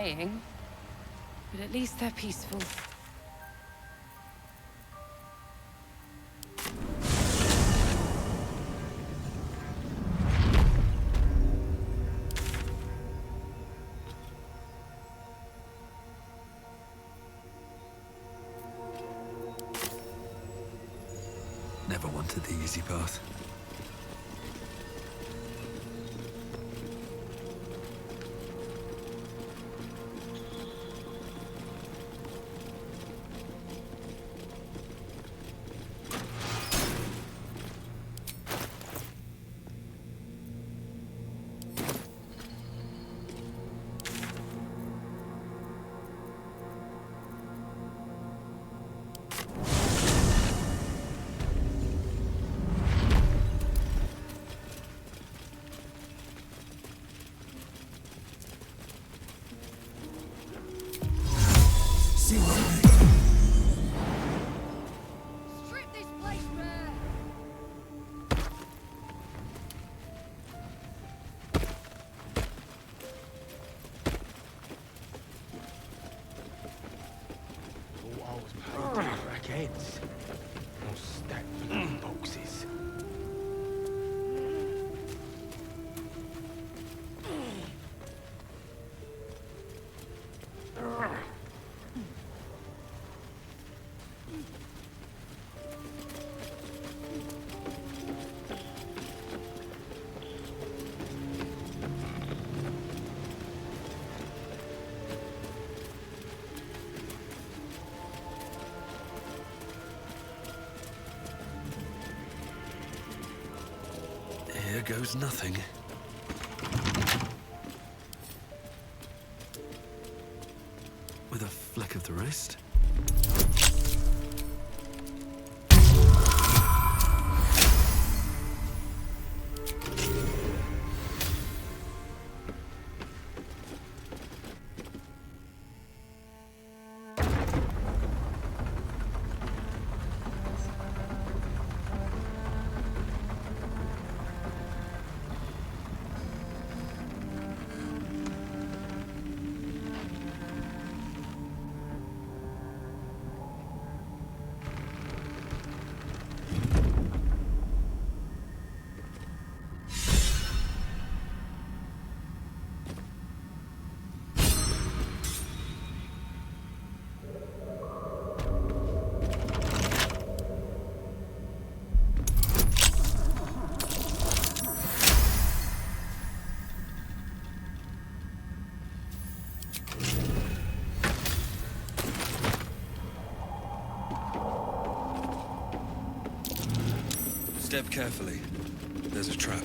Saying, but at least they're peaceful. Never wanted the easy path. Strip this place bare! Thought I was paid to crack heads. Or stack bloody boxes. Here goes nothing. With a fleck of the wrist. Step carefully. There's a trap.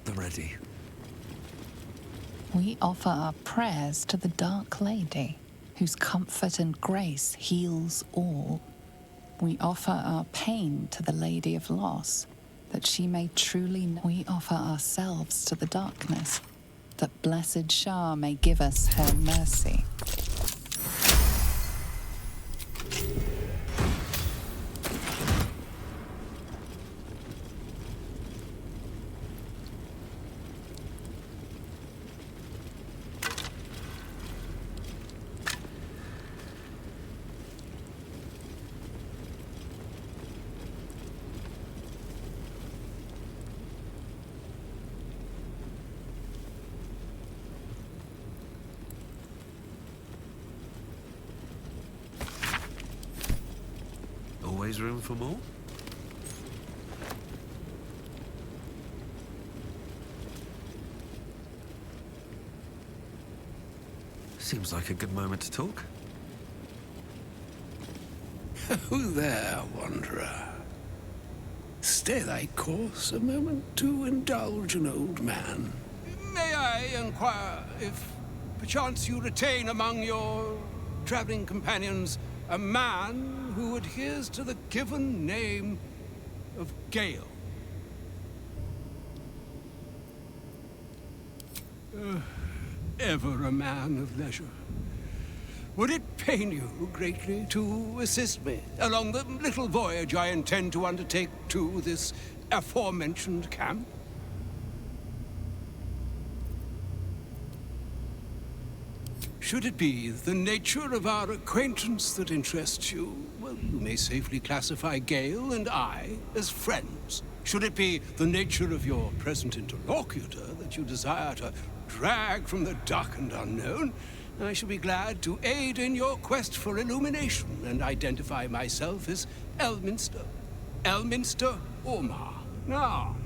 at the ready. We offer our prayers to the Dark Lady, whose comfort and grace heals all. We offer our pain to the Lady of Loss, that she may truly know. We offer ourselves to the darkness, that blessed Shah may give us her mercy. Always room for more? Seems like a good moment to talk. Who there, wanderer? Stay thy course a moment to indulge an old man. May I inquire if perchance you retain among your traveling companions a man who adheres to the given name of Gale? Ever a man of leisure. Would it pain you greatly to assist me along the little voyage I intend to undertake to this aforementioned camp? Should it be the nature of our acquaintance that interests you, well, you may safely classify Gale and I as friends. Should it be the nature of your present interlocutor that you desire to drag from the dark and unknown, I shall be glad to aid in your quest for illumination and identify myself as Elminster. Elminster Aumar. Now,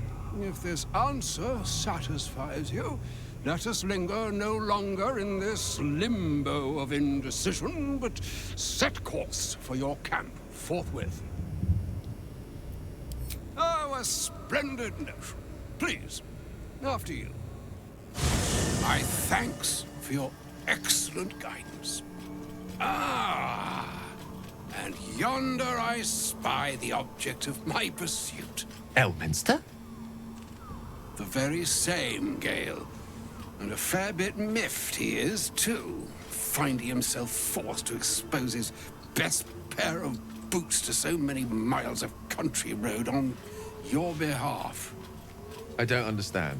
if this answer satisfies you, let us linger no longer in this limbo of indecision, but set course for your camp forthwith. Oh, a splendid notion. Please, after you. My thanks for your excellent guidance. Ah, and yonder I spy the object of my pursuit. Elminster? The very same, Gale. And a fair bit miffed he is, too, finding himself forced to expose his best pair of boots to so many miles of country road on your behalf. I don't understand.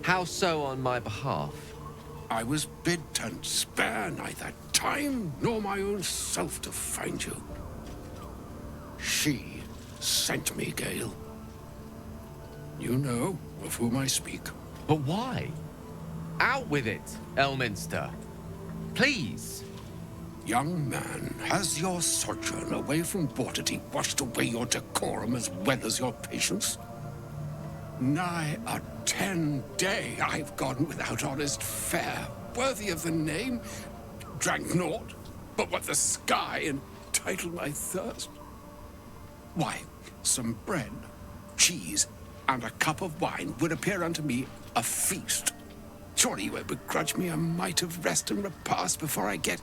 How so on my behalf? I was bid to spare neither time nor my own self to find you. She sent me, Gale. You know of whom I speak. But why? Out with it, Elminster. Please. Young man, has your sojourn away from Bortity washed away your decorum as well as your patience? Nigh a 10-day I've gone without honest fare, worthy of the name. Drank naught but what the sky entitled my thirst. Why, some bread, cheese, and a cup of wine would appear unto me a feast. Surely you won't begrudge me a mite of rest and repast before I get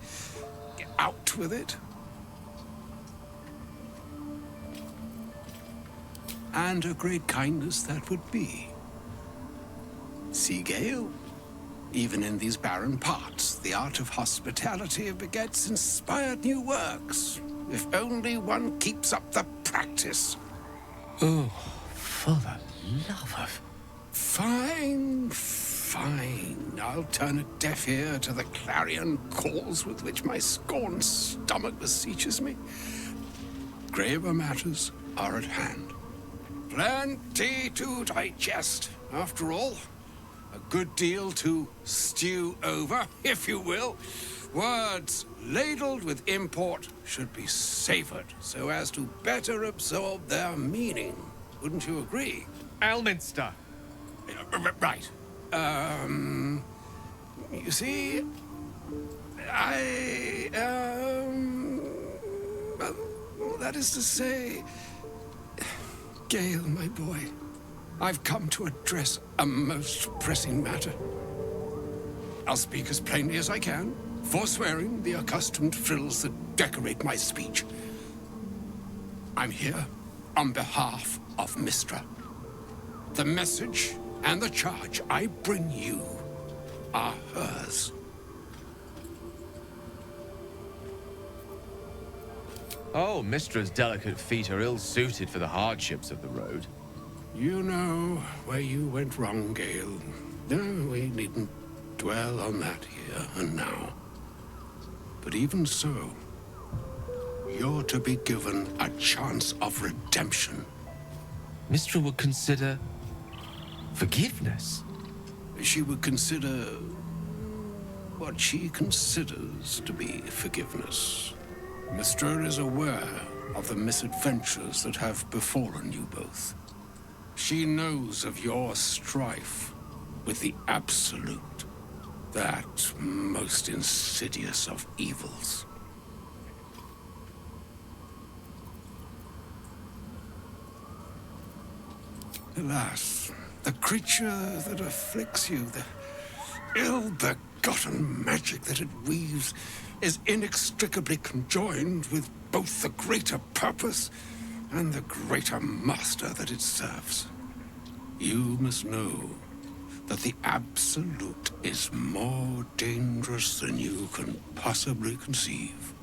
out with it? And a great kindness that would be. See, Gale, even in these barren parts, the art of hospitality begets inspired new works, if only one keeps up the practice. Oh, for the love of... Fine, fine. I'll turn a deaf ear to the clarion calls with which my scorned stomach beseeches me. Graver matters are at hand. Plenty to digest, after all. A good deal to stew over, if you will. Words ladled with import should be savored so as to better absorb their meaning. Wouldn't you agree? Elminster! Right. You see, well, that is to say, Gale, my boy, I've come to address a most pressing matter. I'll speak as plainly as I can, forswearing the accustomed frills that decorate my speech. I'm here on behalf of Mistra. The message and the charge I bring you are hers. Oh, Mistra's delicate feet are ill-suited for the hardships of the road. You know where you went wrong, Gale. No, we needn't dwell on that here and now. But even so, you're to be given a chance of redemption. Mistra would consider forgiveness. She would consider what she considers to be forgiveness. Mistra is aware of the misadventures that have befallen you both. She knows of your strife with the Absolute, that most insidious of evils. Alas, the creature that afflicts you, the ill-begotten magic that it weaves, is inextricably conjoined with both the greater purpose and the greater master that it serves. You must know that the Absolute is more dangerous than you can possibly conceive.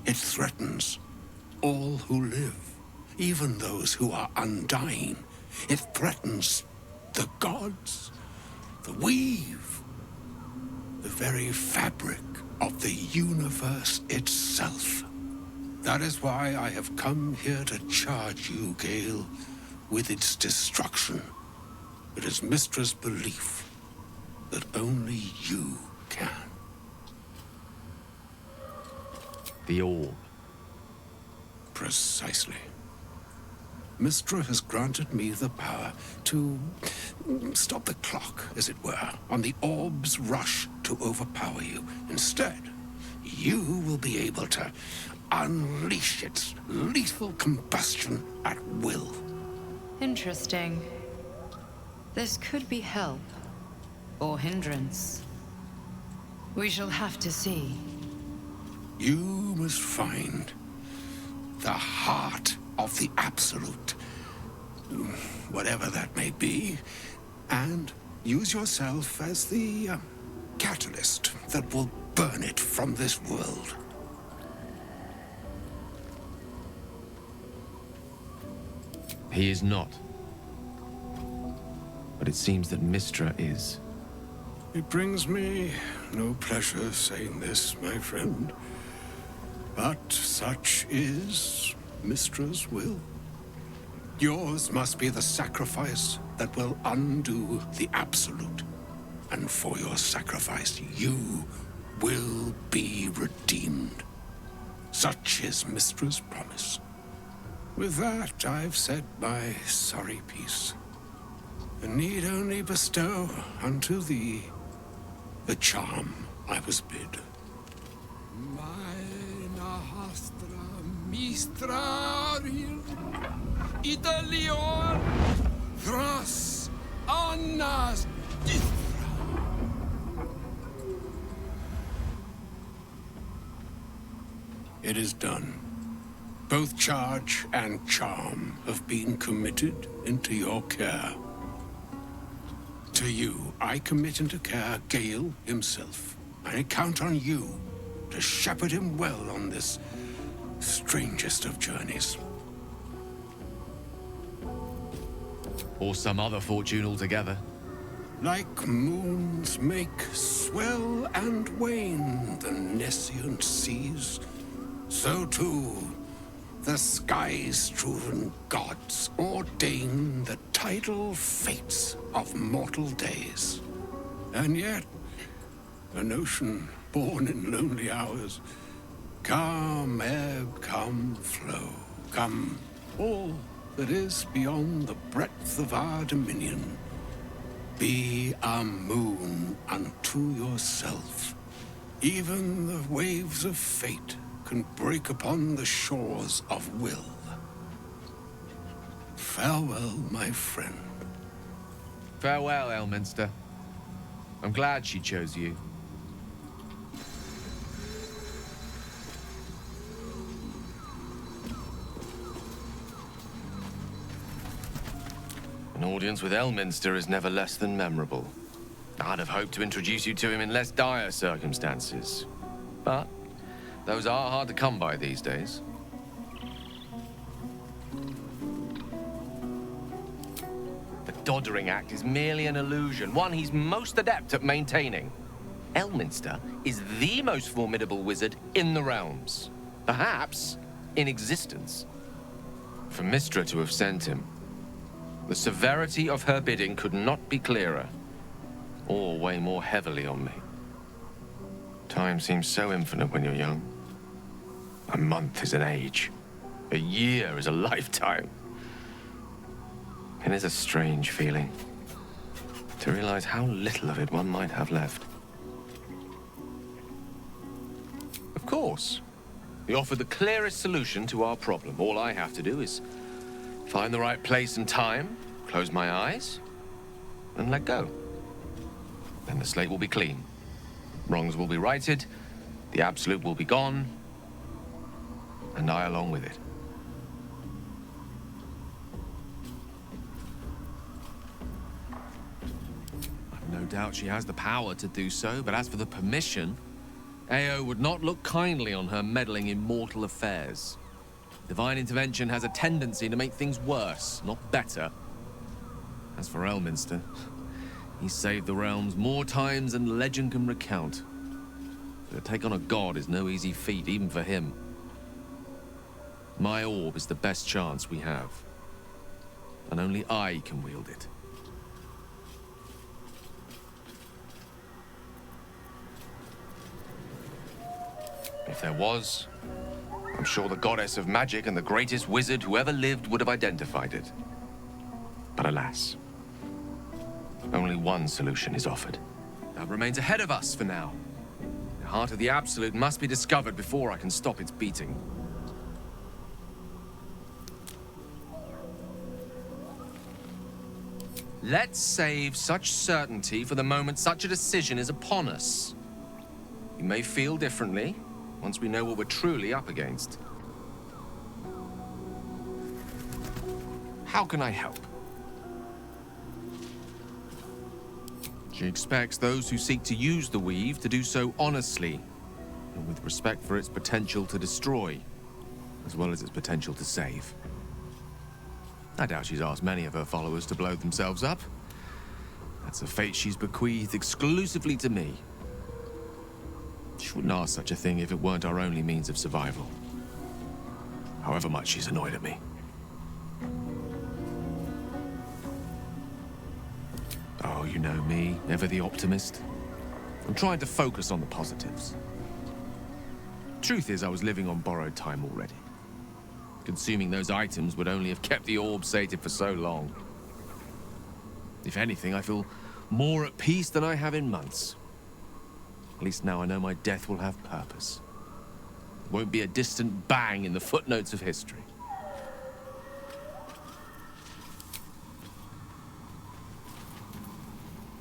It threatens all who live, even those who are undying. It threatens the gods, the weave, the very fabric of the universe itself. That is why I have come here to charge you, Gale, with its destruction. It is Mistra's belief that only you can. The orb. Precisely. Mistra has granted me the power to stop the clock, as it were, on the orb's rush to overpower you. Instead, you will be able to unleash its lethal combustion at will. Interesting. This could be help, or hindrance. We shall have to see. You must find the heart of the Absolute, whatever that may be, and use yourself as the catalyst that will burn it from this world. He is not. But it seems that Mistra is. It brings me no pleasure saying this, my friend, but such is Mistra's will. Yours must be the sacrifice that will undo the Absolute. And for your sacrifice, you will be redeemed. Such is Mistra's promise. With that, I've said my sorry piece, and need only bestow unto thee the charm I was bid. Mina hastra mistraril Italior thras annas distra. It is done. Both charge and charm have been committed into your care. To you, I commit into care Gale himself. I count on you to shepherd him well on this strangest of journeys. Or some other fortune altogether. Like moons make swell and wane the nescient seas, so too the sky-strewn gods ordain the tidal fates of mortal days. And yet, an ocean born in lonely hours, come ebb, come flow, come all that is beyond the breadth of our dominion. Be a moon unto yourself. Even the waves of fate can break upon the shores of will. Farewell, my friend. Farewell, Elminster. I'm glad she chose you. An audience with Elminster is never less than memorable. I'd have hoped to introduce you to him in less dire circumstances. But those are hard to come by these days. The Doddering Act is merely an illusion, one he's most adept at maintaining. Elminster is the most formidable wizard in the realms. Perhaps in existence. For Mystra to have sent him, the severity of her bidding could not be clearer, or weigh more heavily on me. Time seems so infinite when you're young. A month is an age. A year is a lifetime. It is a strange feeling to realize how little of it one might have left. Of course, we offer the clearest solution to our problem. All I have to do is find the right place and time, close my eyes, and let go. Then the slate will be clean. Wrongs will be righted, the absolute will be gone, and I along with it. I've no doubt she has the power to do so, but as for the permission, Ao would not look kindly on her meddling in mortal affairs. Divine intervention has a tendency to make things worse, not better. As for Elminster, he saved the realms more times than legend can recount. To take on a god is no easy feat, even for him. My orb is the best chance we have. And only I can wield it. If there was, I'm sure the goddess of magic and the greatest wizard who ever lived would have identified it. But alas, only one solution is offered. That remains ahead of us for now. The heart of the Absolute must be discovered before I can stop its beating. Let's save such certainty for the moment such a decision is upon us. We may feel differently once we know what we're truly up against. How can I help? She expects those who seek to use the weave to do so honestly, and with respect for its potential to destroy, as well as its potential to save. I doubt she's asked many of her followers to blow themselves up. That's a fate she's bequeathed exclusively to me. She wouldn't ask such a thing if it weren't our only means of survival. However much she's annoyed at me. Oh, you know me, never the optimist. I'm trying to focus on the positives. Truth is, I was living on borrowed time already. Consuming those items would only have kept the orb sated for so long. If anything, I feel more at peace than I have in months. At least now I know my death will have purpose. It won't be a distant bang in the footnotes of history.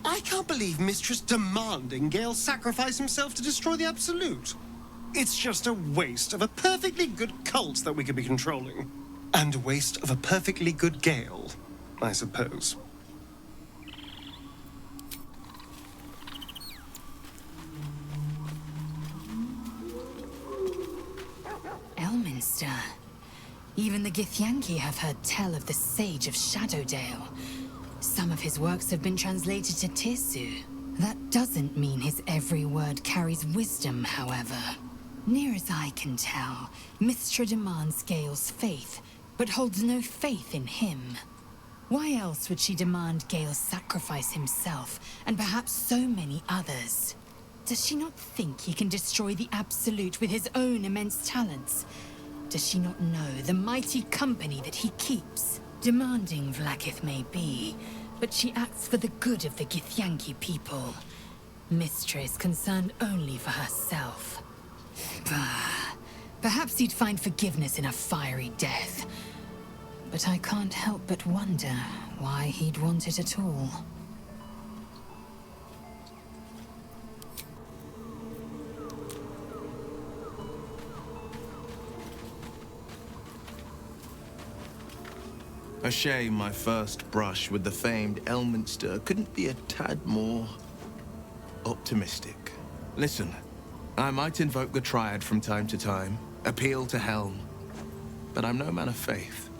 I can't believe Mistress demanding Gale sacrifice himself to destroy the Absolute. It's just a waste of a perfectly good cult that we could be controlling. And a waste of a perfectly good Gale, I suppose. Elminster. Even the Githyanki have heard tell of the Sage of Shadowdale. Some of his works have been translated to Tirsu. That doesn't mean his every word carries wisdom, however. Near as I can tell, Mystra demands Gale's faith, but holds no faith in him. Why else would she demand Gale sacrifice himself, and perhaps so many others? Does she not think he can destroy the Absolute with his own immense talents? Does she not know the mighty company that he keeps? Demanding Vlaakith may be, but she acts for the good of the Githyanki people. Mystra is concerned only for herself. Bah. Perhaps he'd find forgiveness in a fiery death. But I can't help but wonder why he'd want it at all. A shame my first brush with the famed Elminster couldn't be a tad more optimistic. Listen, I might invoke the Triad from time to time, appeal to Helm, but I'm no man of faith.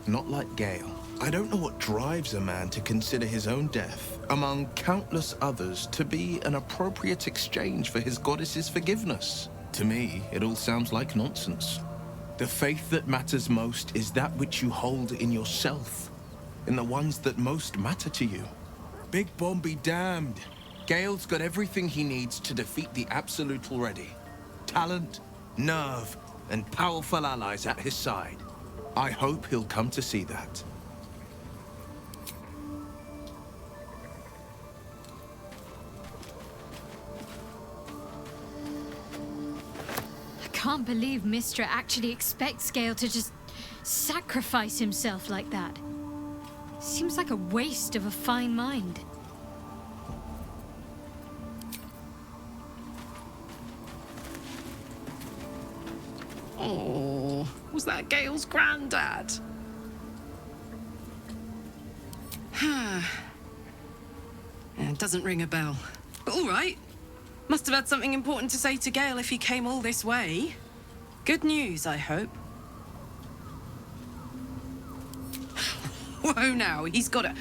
Not like Gale. I don't know what drives a man to consider his own death, among countless others, to be an appropriate exchange for his goddess's forgiveness. To me, it all sounds like nonsense. The faith that matters most is that which you hold in yourself, in the ones that most matter to you. Big Bomb be damned. Gale's got everything he needs to defeat the Absolute already. Talent, nerve, and powerful allies at his side. I hope he'll come to see that. I can't believe Mistra actually expects Gale to just sacrifice himself like that. Seems like a waste of a fine mind. Oh, was that Gale's granddad? It doesn't ring a bell. But all right. Must have had something important to say to Gale if he came all this way. Good news, I hope. Whoa now, he's got a...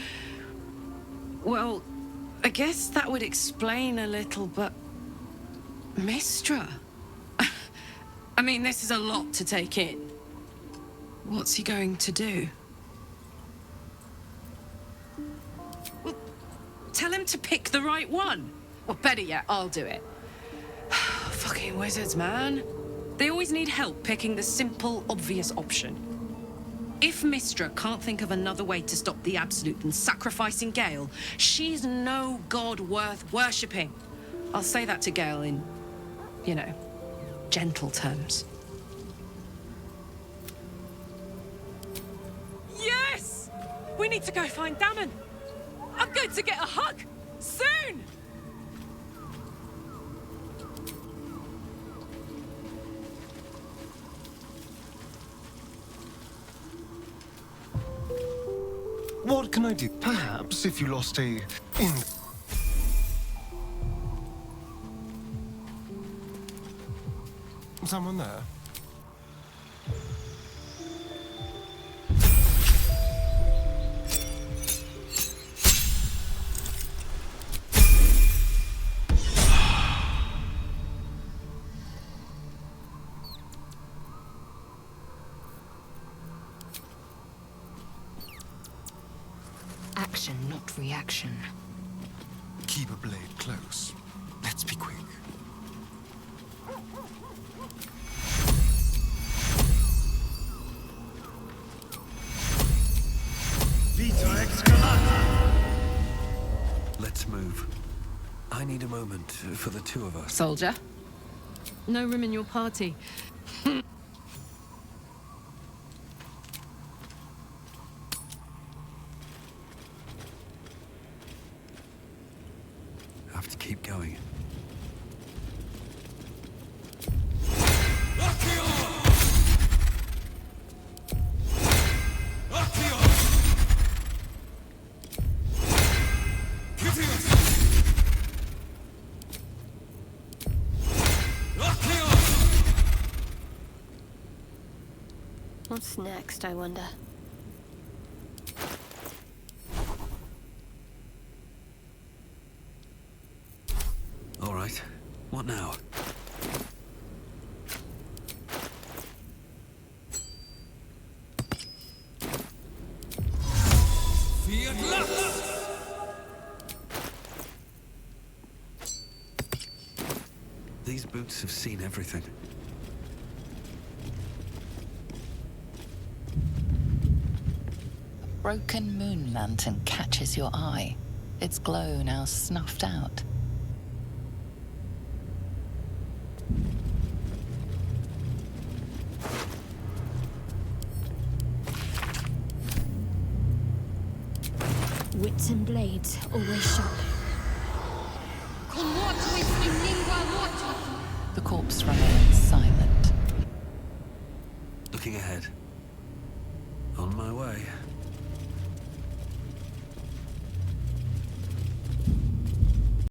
Well, I guess that would explain a little, but... Mistra? I mean, this is a lot to take in. What's he going to do? Well, tell him to pick the right one. Or better yet, I'll do it. Fucking wizards, man. They always need help picking the simple, obvious option. If Mistra can't think of another way to stop the Absolute than sacrificing Gale, she's no god worth worshipping. I'll say that to Gale in, you know, gentle terms. Yes! We need to go find Damon. I'm going to get a hug soon! What can I do? Perhaps if you lost a... Someone there? Action, not reaction. Keep a blade close. Let's be quick. Let's move. I need a moment for the two of us. Soldier. No room in your party. Have to keep going. What's next, I wonder? All right. What now? These boots have seen everything. Broken moon lantern catches your eye, its glow now snuffed out. Wits and blades, always sharp. The corpse remains silent. Looking ahead. On my way.